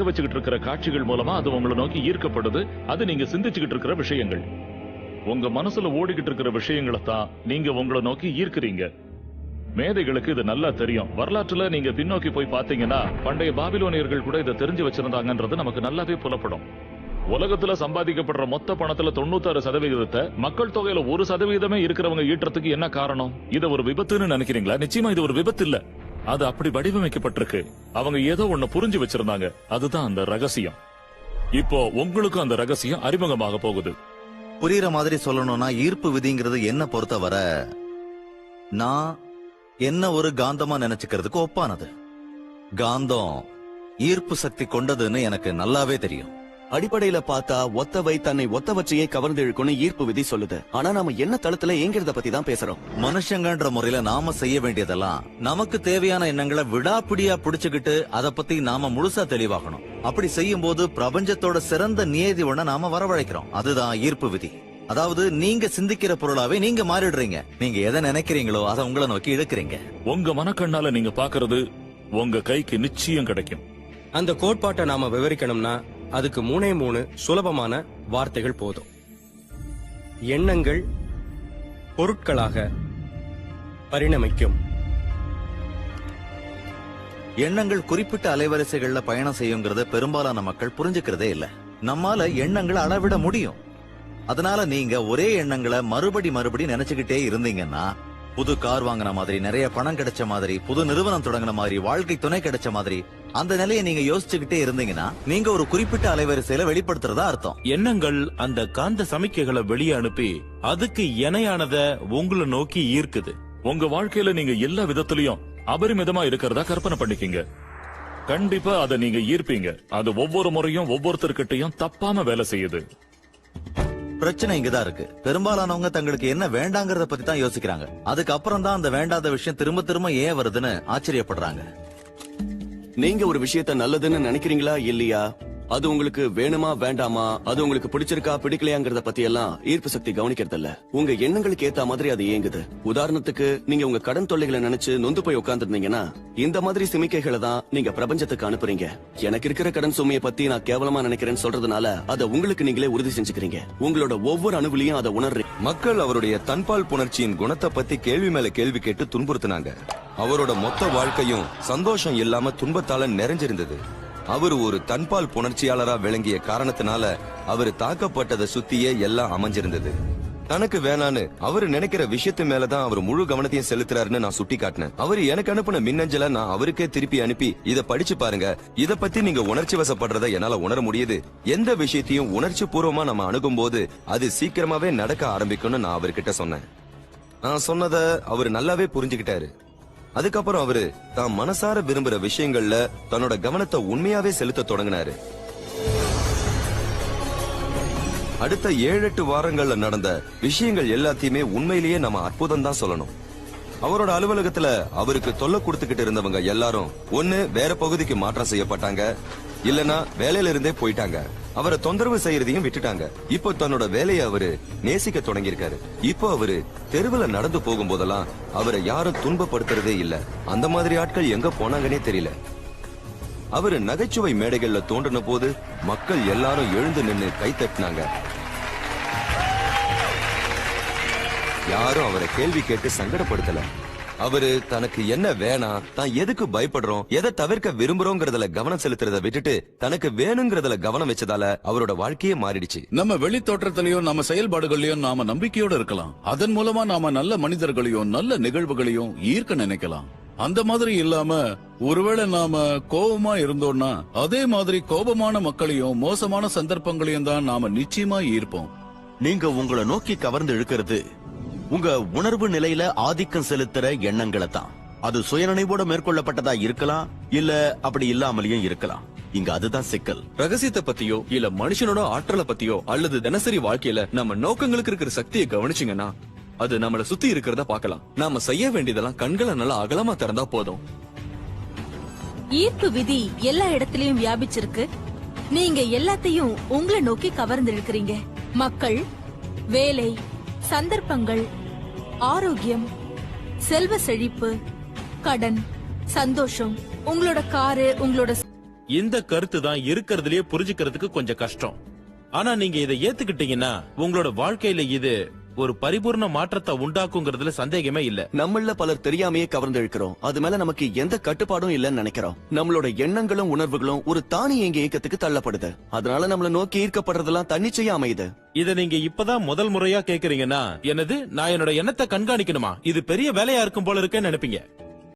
வச்சுக்கிட்டு இருக்கிற காட்சிகள் மூலமா அது உங்களை நோக்கி ஈர்க்கப்படுது. அது நீங்க சிந்திச்சுக்கிட்டு இருக்கிற விஷயங்கள். உங்க மனசுல ஓடிக்கிட்டு இருக்கிற விஷயங்களை தான் நீங்க உங்களை நோக்கி ஈர்க்கிறீங்க. மேதைகளுக்கு இது நல்லா தெரியும். வரலாற்றுல நீங்க பின்னோக்கி போய் பாத்தீங்கன்னா பண்டைய பாபிலோனியர்கள் கூட இதை தெரிஞ்சு வச்சிருந்தாங்கன்றது நமக்கு நல்லாவே புலப்படும். உலகத்துல சம்பாதிக்கப்படுற மொத்த பணத்துல 96% மக்கள் தொகையில 1% இருக்கிறவங்க ஈட்டுறதுக்கு என்ன காரணம்? இத ஒரு விபத்துன்னு நினைக்கிறீங்களா? நிச்சயமா இது ஒரு விபத்து இல்ல. அது அப்படி வடிவமைக்கப்பட்டிருக்கு. அவங்க ஏதோ ஒண்ணு புரிஞ்சு வச்சிருந்தாங்க. அதுதான் அந்த ரகசியம். இப்போ உங்களுக்கு அந்த ரகசியம் அறிமுகமாக போகுது. புரியுற மாதிரி சொல்லணும்னா, ஈர்ப்பு விதிங்கிறது என்ன பொறுத்தவரை நான் என்ன ஒரு காந்தமா நினைச்சுக்கிறதுக்கு ஒப்பானது. காந்தம் ஈர்ப்பு சக்தி கொண்டதுன்னு எனக்கு நல்லாவே தெரியும். அடிப்படையில பார்த்தா ஒத்தவை தன்னை ஒத்த வச்சையே கவர்ந்து இழுக்கும்னு ஈர்ப்பு விதி சொல்லுது. ஆனா நாம என்ன தளத்துல ஏங்கிறத பத்தி தான் பேசுறோம். மனுஷங்கன்ற முறையில நாம செய்ய வேண்டியதெல்லாம் நமக்கு தேவையான எண்ணங்களை விடாப்பிடியா பிடிச்சுக்கிட்டு அதை பத்தி நாம முழுசா தெளிவாகணும். அப்படி செய்யும் போது பிரபஞ்சத்தோட சிறந்த நியதி ஒண்ண நாம வரவழைக்கிறோம். அதுதான் ஈர்ப்பு விதி. அதாவது நீங்க சிந்திக்கிற பொருளாவே நீங்க மாறிடுறீங்க. நீங்க எதை நினைக்கிறீங்களோ அதை உங்களை நோக்கி இழுக்கிறீங்க. உங்க மனக்கண்ணால நீங்க பாக்குறது உங்க கைக்கு நிச்சயம் கிடைக்கும். அந்த கோட்பாட்டை நாம விவரிக்கணும்னா அதுக்கு 3 சுலபமான வார்த்தைகள் போதும். எண்ணங்கள் பொருட்களாக பரிணமிக்கும். எண்ணங்கள் குறிப்பிட்ட அலைவரிசைகள்ல பயணம் செய்யுங்கிறத பெரும்பாலான மக்கள் புரிஞ்சுக்கிறதே இல்ல. நம்மால எண்ணங்களை அளவிட முடியும். அதனால நீங்க ஒரே எண்ணங்களை மறுபடி நினைச்சுக்கிட்டே இருந்தீங்கன்னா, புது கார் வாங்கின மாதிரி, நிறைய பணம் கிடைச்ச மாதிரி, புது நிறுவனம் தொடங்கின மாதிரி, வாழ்க்கை துணை கிடைச்ச மாதிரி, அந்த நிலையை நீங்க யோசிச்சுக்கிட்டே இருந்தீங்கன்னா நீங்க ஒரு குறிப்பிட்ட அலைவரிசையில வெளிப்படுத்துறதா அர்த்தம். எண்ணங்கள் அந்த காந்த சமிக்கைகளை வெளியே அனுப்பி அதுக்கு இணையானத உங்களை நோக்கி ஈர்க்குது. உங்க வாழ்க்கையில நீங்க எல்லா விதத்திலையும் அபரிமிதமா இருக்கிறதா கற்பனை பண்ணிக்கீங்க. கண்டிப்பா அதை நீங்க ஈர்ப்பீங்க. அது ஒவ்வொரு முறையும் ஒவ்வொருத்தர்கிட்டையும் தப்பாம வேலை செய்யுது. பிரச்சனை இங்கதான் இருக்கு. பெரும்பாலானவங்க தங்களுக்கு என்ன வேண்டாங்கறத பத்தி தான் யோசிக்கிறாங்க. அதுக்கப்புறம் தான் அந்த வேண்டாத விஷயம் திரும்ப திரும்ப ஏன் வருதுன்னு ஆச்சரியப்படுறாங்க. நீங்க ஒரு விஷயத்த நல்லதுன்னு நினைக்கிறீங்களா இல்லையா, அது உங்களுக்கு வேணுமா வேண்டாமா, அது உங்களுக்கு பிடிச்சிருக்கா பிடிக்கலையாங்கிறத பத்தி எல்லாம் ஈர்ப்பு சக்தி கவனிக்கிறது இல்ல. உங்க எண்ணங்களுக்கு ஏத்த மாதிரி அது இயங்குது. உதாரணத்துக்கு, நீங்க உங்க கடன் தொல்லைகளை நினைச்சு நொந்து போய் உட்கார்ந்துருந்தீங்கன்னா இந்த மாதிரி சிமிக்கைகளை தான் நீங்க பிரபஞ்சத்துக்கு அனுப்புறீங்க. எனக்கு இருக்கிற கடன் சுமையை பத்தி நான் கேவலமா நினைக்கிறேன்னு சொல்றதுனால அதை உங்களுக்கு நீங்களே உறுதி செஞ்சுக்கிறீங்க. உங்களோட ஒவ்வொரு அணுவிலையும் அதை உணர்றீங்க. மக்கள் அவருடைய தன்பால் புணர்ச்சியின் குணத்தை பத்தி கேள்வி மேல கேள்வி கேட்டு துன்புறுத்தினாங்க. அவரோட மொத்த வாழ்க்கையும் சந்தோஷம் இல்லாம துன்பத்தால நிறைஞ்சிருந்தது. அவர் ஒரு தன்பால் புணர்ச்சியாளரா விளங்கிய காரணத்தினால அவரு தாக்கப்பட்டதை சுத்தியே எல்லாம் அமைஞ்சிருந்தது. தனக்கு வேணான்னு அவரு நினைக்கிற விஷயத்து மேலதான் அவர் முழு கவனத்தையும் செலுத்துறாருன்னு நான் சுட்டி காட்டினேன். அவரு எனக்கு அனுப்பின மின்னஞ்சலை நான் அவருக்கே திருப்பி அனுப்பி, இத படிச்சு பாருங்க, இத பத்தி நீங்க உணர்ச்சி வசப்படுறத என்னால உணர முடியுது. எந்த விஷயத்தையும் உணர்ச்சி பூர்வமா நம்ம அணுகும் போது அது சீக்கிரமாவே நடக்க ஆரம்பிக்கும்னு நான் அவர்கிட்ட சொன்னேன். நான் சொன்னத அவரு நல்லாவே புரிஞ்சுக்கிட்டாரு. அதுக்கப்புறம் அவரு தான் மனசார விரும்புற விஷயங்கள்ல தன்னோட கவனத்தை உண்மையாவே செலுத்த தொடங்கினாரு. அடுத்த 7-8 வாரங்கள்ல நடந்த விஷயங்கள் எல்லாத்தையுமே உண்மையிலேயே நம்ம அற்புதம் தான் சொல்லணும். அவரோட அலுவலகத்துல அவருக்கு தொல்லை கொடுத்துக்கிட்டு இருந்தவங்க எல்லாரும் ஒண்ணு வேற பகுதிக்கு மாற்றம் செய்யப்பட்டாங்க, இல்லனா வேலையில இருந்தே போயிட்டாங்க. அவரை தொந்தரவு செய்யறதையும் விட்டுட்டாங்க. இப்போ தன்னோட வேலையை அவரு நேசிக்க தொடங்கியிருக்காரு. இப்போ அவரு தெருவுல நடந்து போகும் போதெல்லாம் அவரை யாரும் துன்பப்படுத்துறதே இல்ல. அந்த மாதிரி ஆட்கள் எங்க போனாங்கன்னே தெரியல. அவரு நகைச்சுவை மேடைகள்ல தோன்றின போது மக்கள் எல்லாரும் எழுந்து நின்னு கை தட்டினாங்க. யாரும் அவரை கேள்வி கேட்டு சங்கடப்படுத்தல. அவரு தனக்கு என்ன வேணாம், தான் எதுக்கு பயப்படுறோம், எதை தவிர்க்க விரும்புறோங்கிறதுல கவனம் செலுத்துறத விட்டுட்டு தனக்கு வேணுங்கிறதுல கவனம் வச்சதால அவரோட வாழ்க்கையே மாறிடுச்சு. நம்ம வெளி தோற்றத்திலையும் நம்ம செயல்பாடுகளையும் நாம நம்பிக்கையோட இருக்கலாம். அதன் மூலமா நாம நல்ல மனிதர்களையும் நல்ல நிகழ்வுகளையும் ஈர்க்க நினைக்கலாம். அந்த மாதிரி இல்லாம ஒருவேளை நாம கோபமா இருந்தோம்னா அதே மாதிரி கோபமான மக்களையும் மோசமான சந்தர்ப்பங்களையும் தான் நாம நிச்சயமா ஈர்ப்போம். நீங்க உங்களை நோக்கி கவர்ந்து இழுக்கிறது உங்க உணர்வு நிலையில ஆதிக்கம் செலுத்துற எண்ணங்களை தான். அது சுயநினைவோட மேற்கொள்ளப்பட்டதா இருக்கலாம், இல்ல அப்படி இல்லாமலேயும் இருக்கலாம். இங்க அதுதான் சிக்கல். ரகசியத்தை பத்தியோ இல்ல மனுஷனோட ஆற்றலை பத்தியோ அல்லது தினசரி வாழ்க்கையில நம்ம நோக்கங்களுக்கு இருக்கிற சக்தியை கவனிச்சீங்கன்னா அது நம்மள சுத்தி இருக்கிறத பார்க்கலாம். நாம செய்ய வேண்டியதெல்லாம் கண்களை நல்லா அகலமா திறந்தா போதும். ஈர்ப்பு விதி எல்லா இடத்திலயும் வியாபிச்சிருக்கு. நீங்க எல்லாத்தையும் உங்களை நோக்கி கவர்ந்து இழுக்கிறீங்க. மக்கள், வேலை, சந்தர்ப்பங்கள், ஆரோக்கியம், செல்வ செழிப்பு, கடன், சந்தோஷம், உங்களோட காரு, உங்களோட இந்த கருத்து தான் இருக்கிறதுலயே புரிஞ்சுக்கிறதுக்கு கொஞ்சம் கஷ்டம். ஆனா நீங்க இதை ஏத்துக்கிட்டீங்கன்னா உங்களோட வாழ்க்கையில இது ஒரு பரிபூர்ண மாற்றத்தை உண்டாக்குங்கிறதுல சந்தேகமே இல்ல. நம்மள பலர் தெரியாமையே கவர்ந்து இழுக்கிறோம். அது மேல நமக்கு எந்த கட்டுப்பாடும் இல்லன்னு நினைக்கிறோம். நம்மளோட எண்ணங்களும் உணர்வுகளும் ஒரு தானியங்கி இயக்கத்துக்கு தள்ளப்படுது. அதனால நம்மள நோக்கி ஈர்க்கப்படுறதெல்லாம் தன்னிச்சையா அமையுது. இத நீங்க இப்பதான் முதல் முறையா கேக்குறீங்கன்னா, என்னது நான் என்னோட எண்ணத்தை கண்காணிக்கணுமா, இது பெரிய வேலையா இருக்கும் போல இருக்கேன்னு நினைப்பீங்க.